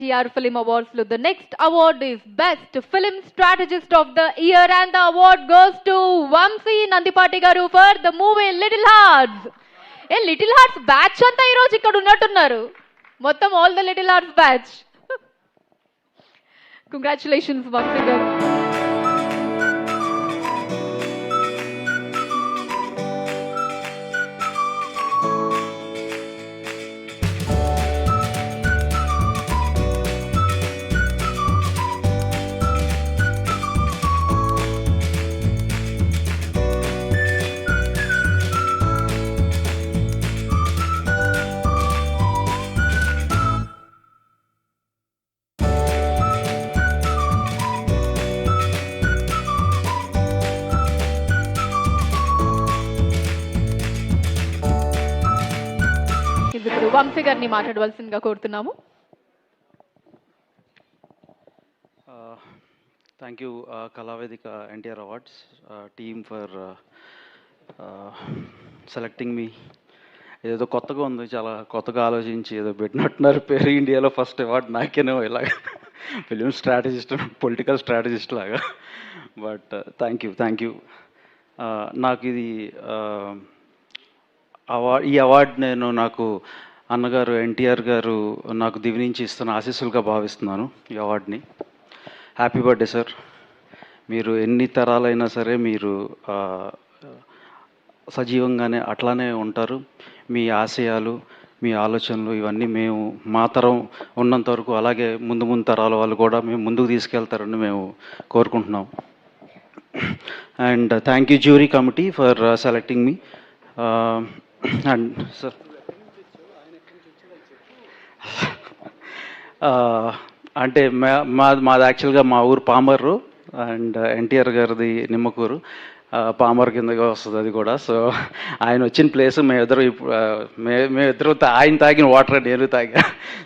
TR Film Awards లో the next award is Best Film Strategist of the Year and the award goes to Vamsi Nandipati garu for the movie Little Hearts. Little Hearts batch అంతా ఈరోజు ఇక్కడ ఉన్నట్టున్నారు, మొత్తం all the Little Hearts batch. Congratulations Vamsi garu. ఇప్పుడు వంశీ గారిని మాట్లాడవలసిందిగా కోరుతున్నాము. Thank you Kalavedika NTR awards team for selecting me. ఏదో కొత్తగా ఉంది, చాలా కొత్తగా ఆలోచించి ఏదో పెట్టినట్టున్నారు పేరు. ఇండియాలో ఫస్ట్ అవార్డ్ నాకేనో ఇలాగ ఫిలిం స్ట్రాటజిస్ట్, పొలిటికల్ స్ట్రాటజిస్ట్ లాగా. But thank you. నాకు ఇది ఈ అవార్డు నేను నాకు అన్నగారు ఎన్టీఆర్ గారు నాకు దివి నుంచి ఇస్తున్న ఆశీస్సులుగా భావిస్తున్నాను ఈ అవార్డుని. Happy birthday sir. మీరు ఎన్ని తరాలైనా సరే మీరు సజీవంగానే అట్లానే ఉంటారు. మీ ఆశయాలు, మీ ఆలోచనలు ఇవన్నీ మేము మా తరం ఉన్నంత వరకు అలాగే ముందు తరాల వాళ్ళు కూడా మేము ముందుకు తీసుకెళ్తారని మేము కోరుకుంటున్నాం. And thank you jury committee for selecting me. And sir అంటే మాది యాక్చువల్గా మా ఊరు పామర్రు అండ్ ఎన్టీఆర్ గారిది నిమ్మకూరు, పామర్ కిందగా వస్తుంది అది కూడా. సో ఆయన వచ్చిన ప్లేస్ మేమిద్దరు ఆయన తాగిన వాటర్ నేను తాగా.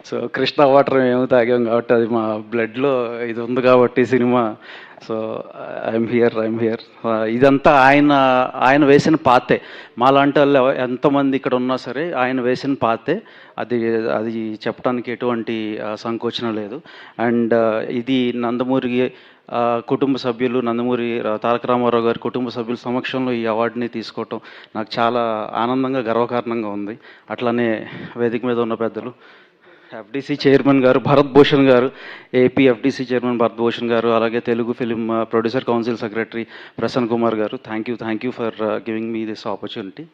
సో కృష్ణ వాటర్ మేము తాగాం కాబట్టి అది మా బ్లడ్లో ఇది ఉంది కాబట్టి సినిమా. So I'm here. ఇదంతా ఆయన వేసిన పాతే. మాలాంటి వాళ్ళు ఎంతమంది ఇక్కడ ఉన్నా సరే ఆయన వేసిన పాతే. అది చెప్పడానికి ఎటువంటి సంకోచన లేదు. అండ్ ఇది నందమూరి కుటుంబ సభ్యులు, నందమూరి తారక రామారావు గారి కుటుంబ సభ్యుల సమక్షంలో ఈ అవార్డుని తీసుకోవటం నాకు చాలా ఆనందంగా, గర్వకారణంగా ఉంది. అట్లానే వేదిక మీద ఉన్న పెద్దలు, ఎఫ్డిసి చైర్మన్ గారు Bharat Bhushan garu, AP FDC chairman Bharat Bhushan garu, అలాగే Telugu film producer council secretary Prasanna Kumar garu, thank you for giving me this opportunity.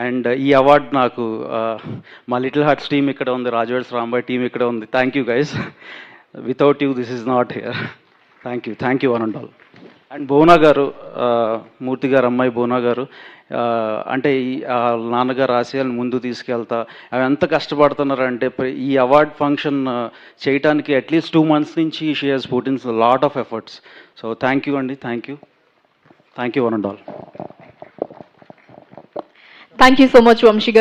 And ఈ అవార్డు నాకు మా లిటిల్ హార్ట్స్ టీమ్ ఇక్కడ ఉంది, రాజవేడ్స్ రాంబాయ్ టీం ఇక్కడ ఉంది. Thank you guys. Without you this is not here. Thank you one and all. And Bhuvana గారు, మూర్తి గారు అమ్మాయి భువనా గారు, అంటే ఈ నాన్నగారు ఆశయాలను ముందు తీసుకెళ్తా అవి ఎంత కష్టపడుతున్నారంటే ఈ అవార్డ్ ఫంక్షన్ చేయడానికి అట్లీస్ట్ 2 months నుంచి she has put in lot of efforts. So thank you అండి. Thank you one and all. Thank you so much Vamsi గారు.